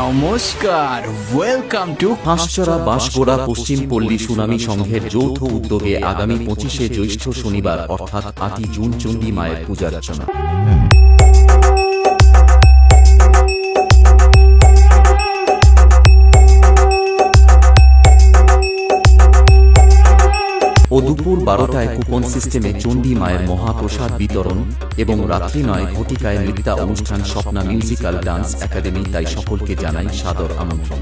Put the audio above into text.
নমস্কার, welcome to হাঁসচড়া বাঁশগোড়া পশ্চিম পল্লী সুনামী সংঘের যৌথ উদ্যোগে আগামী 25শে জ্যৈষ্ঠ শনিবার অর্থাৎ 8ই জুন চণ্ডী মায়ের পূজার্চনা। ও দুপুর 12টায় কুপন সিস্টেমে চণ্ডী মায়ের মহাপ্রসাদ বিতরণ এবং রাত্রি 9 ঘটিকায় নৃত্য অনুষ্ঠান স্বপ্না মিউজিক্যাল ডান্স একাডেমি। তাই সকলকে জানাই সাদর আমন্ত্রণ।